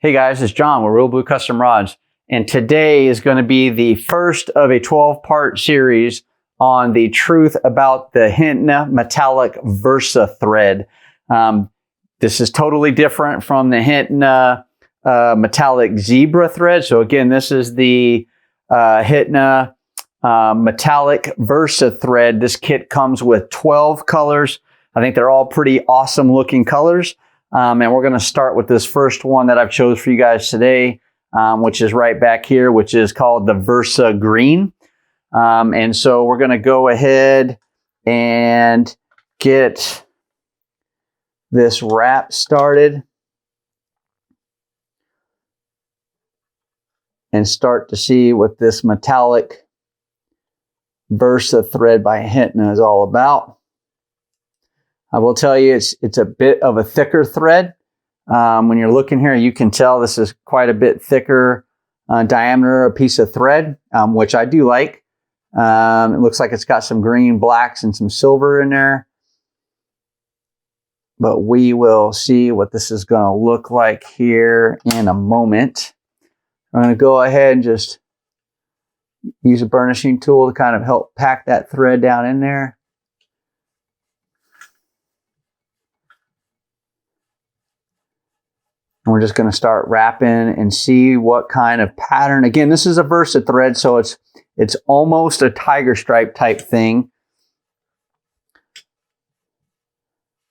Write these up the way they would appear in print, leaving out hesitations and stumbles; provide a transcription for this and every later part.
Hey guys, it's John with ReelBlue Custom Rods, and today is going to be the first of a 12-part series on the truth about the Hitena Metallic Versa Thread. This is totally different from the Hitena Metallic Zebra Thread. So again, this is the Hitena Metallic Versa Thread. This kit comes with 12 colors. I think they're all pretty awesome looking colors. And we're going to start with this first one that I've chose for you guys today, which is right back here, which is called the Versa Green. And so we're going to go ahead and get this wrap started and start to see what this metallic Versa thread by Hitena is all about. I will tell you, it's a bit of a thicker thread. When you're looking here, you can tell this is quite a bit thicker diameter, a piece of thread, which I do like. It looks like it's got some green, blacks, and some silver in there. But we will see what this is going to look like here in a moment. I'm going to go ahead and just use a burnishing tool to kind of help pack that thread down in there. And we're just going to start wrapping and see what kind of pattern. Again, this is a Versa thread, so it's almost a tiger stripe type thing.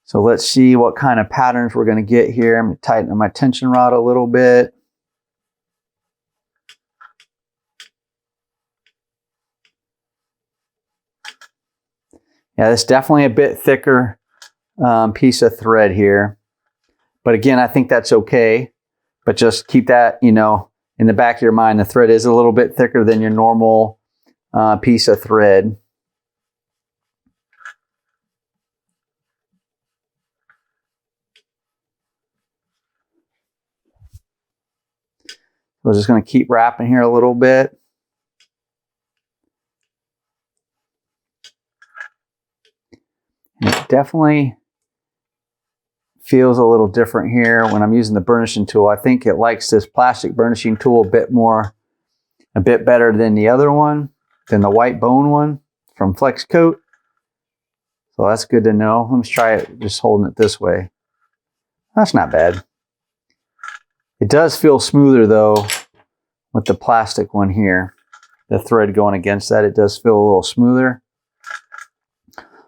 So let's see what kind of patterns we're going to get here. I'm going to tighten my tension rod a little bit. Yeah, it's definitely a bit thicker piece of thread here. But again, I think that's okay. But just keep that, in the back of your mind. The thread is a little bit thicker than your normal piece of thread. We're just going to keep wrapping here a little bit. And it definitely feels a little different here when I'm using the burnishing tool. I think it likes this plastic burnishing tool a bit better than the other one, than the white bone one from Flex Coat. So that's good to know. Let me try it just holding it this way. That's not bad. It does feel smoother though with the plastic one here. The thread going against that, it does feel a little smoother.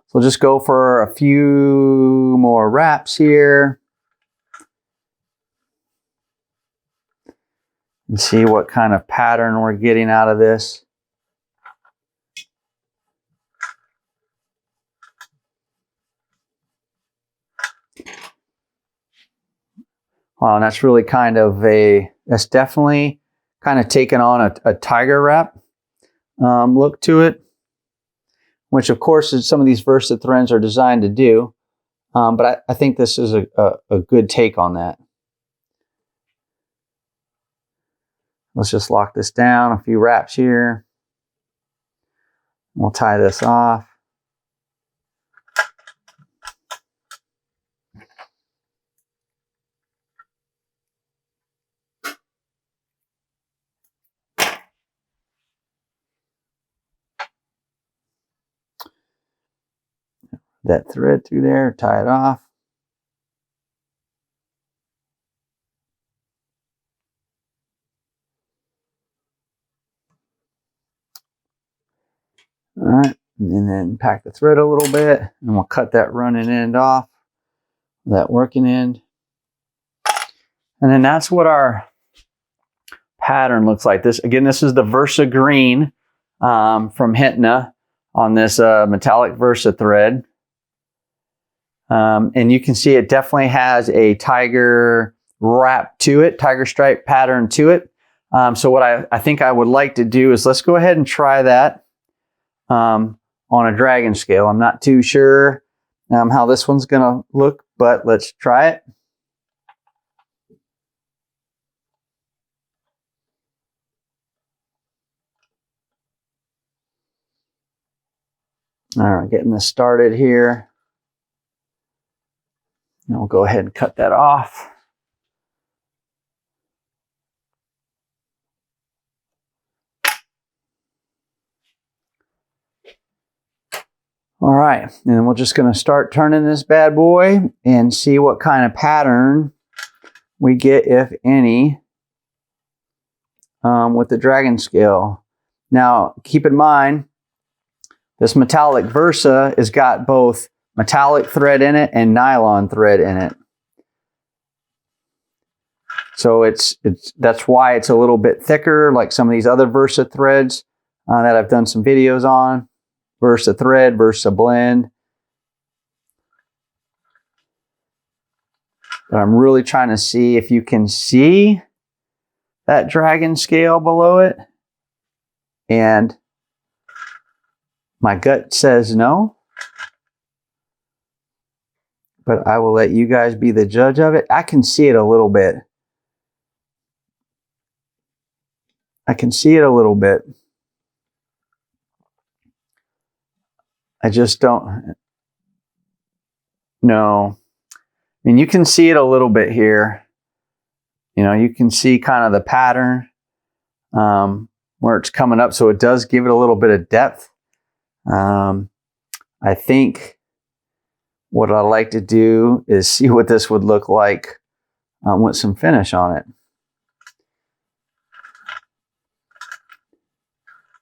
So just go for a few more wraps here and see what kind of pattern we're getting out of this. Wow, and that's really kind of that's definitely kind of taken on a tiger wrap look to it, which of course is some of these Versa threads are designed to do. But I think this is a good take on that. Let's just lock this down, a few wraps here. We'll tie this off. That thread through there, tie it off. All right, and then pack the thread a little bit, and we'll cut that running end off, that working end. And then that's what our pattern looks like. This is the Versa Green from Hitena on this metallic Versa thread. And you can see it definitely has a tiger wrap to it, tiger stripe pattern to it. So what I think I would like to do is let's go ahead and try that on a dragon scale. I'm not too sure how this one's going to look, but let's try it. All right, getting this started here. And we'll go ahead and cut that off. All right, and then we're just going to start turning this bad boy and see what kind of pattern we get, if any, with the dragon scale. Now, keep in mind, this metallic Versa has got both metallic thread in it and nylon thread in it. So that's why it's a little bit thicker, like some of these other Versa threads that I've done some videos on. Versa thread, Versa blend. But I'm really trying to see if you can see that dragon scale below it. And my gut says no. But I will let you guys be the judge of it. I can see it a little bit. I can see it a little bit. I just don't know. I mean, you can see it a little bit here. You know, you can see kind of the pattern where it's coming up. So it does give it a little bit of depth. I think what I like to do is see what this would look like with some finish on it.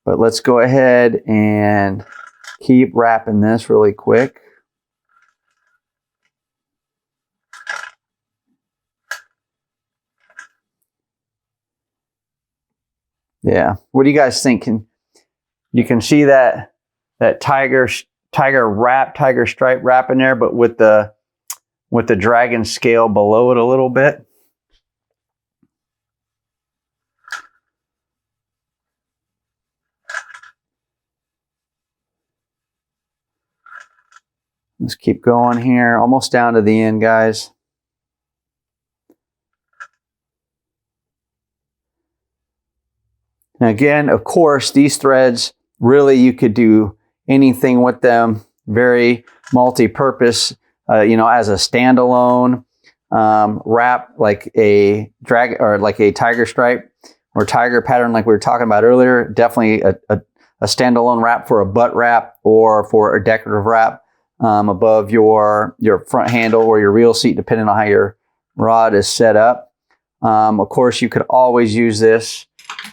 But let's go ahead and keep wrapping this really quick. Yeah, what do you guys think? You can see that tiger stripe wrap in there, but with the dragon scale below it a little bit. Let's keep going here, almost down to the end, guys. Now again, of course, these threads, really you could do anything with them. Very multi-purpose, you know, as a standalone wrap, like a drag or like a tiger stripe or tiger pattern like we were talking about earlier. Definitely a standalone wrap for a butt wrap or for a decorative wrap above your front handle or your reel seat, depending on how your rod is set up. Of course, you could always use this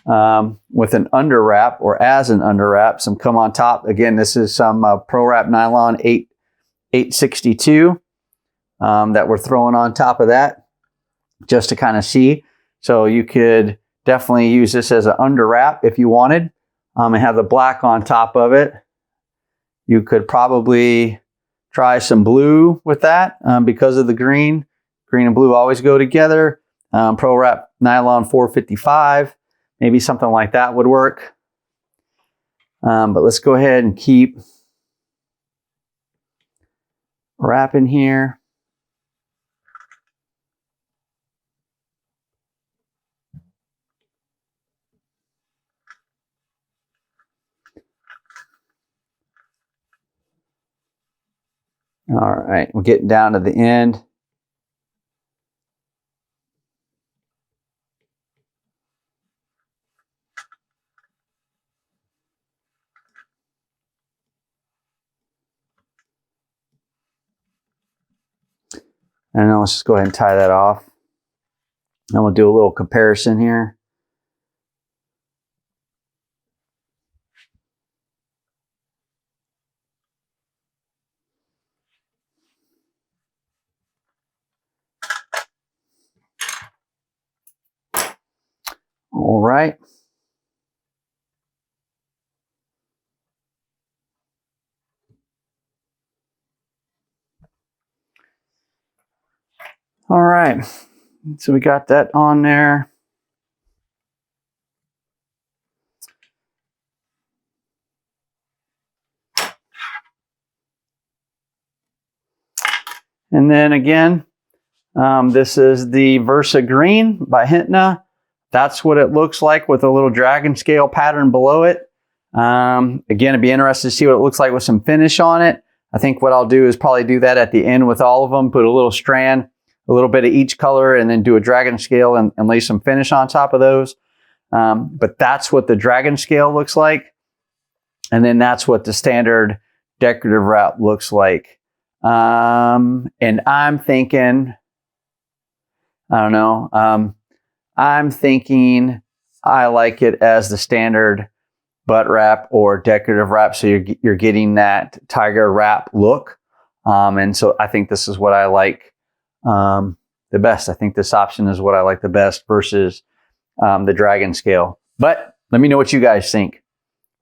with an under wrap or as an under wrap. Some come on top. Again, this is some Pro Wrap Nylon 862 that we're throwing on top of that just to kind of see. So you could definitely use this as an under wrap if you wanted and have the black on top of it. You could probably try some blue with that because of the green. Green and blue always go together. Pro Wrap Nylon 455. Maybe something like that would work. But let's go ahead and keep wrapping here. All right, we're getting down to the end. And then let's just go ahead and tie that off. And we'll do a little comparison here. All right. All right. So we got that on there. And then again, this is the Versa Green by Hitena. That's what it looks like with a little dragon scale pattern below it. Again, it'd be interesting to see what it looks like with some finish on it. I think what I'll do is probably do that at the end with all of them, put a little strand, a little bit of each color, and then do a dragon scale and lay some finish on top of those. But that's what the dragon scale looks like. And then that's what the standard decorative wrap looks like. And I'm thinking, I don't know. I'm thinking I like it as the standard butt wrap or decorative wrap. So you're getting that tiger wrap look. And so I think this is what I like the best. I think this option is what I like the best versus the dragon scale. But let me know what you guys think.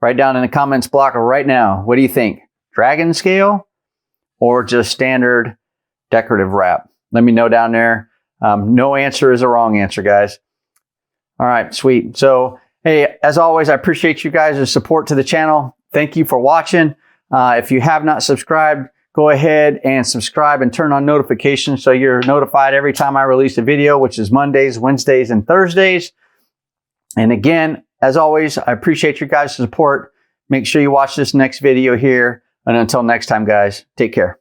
Write down in the comments block right now. What do you think? Dragon scale or just standard decorative wrap? Let me know down there. No answer is a wrong answer, guys. All right, sweet. So, hey, as always, I appreciate you guys' support to the channel. Thank you for watching. If you have not subscribed, go ahead and subscribe and turn on notifications so you're notified every time I release a video, which is Mondays, Wednesdays, and Thursdays. And again, as always, I appreciate your guys' support. Make sure you watch this next video here. And until next time, guys, take care.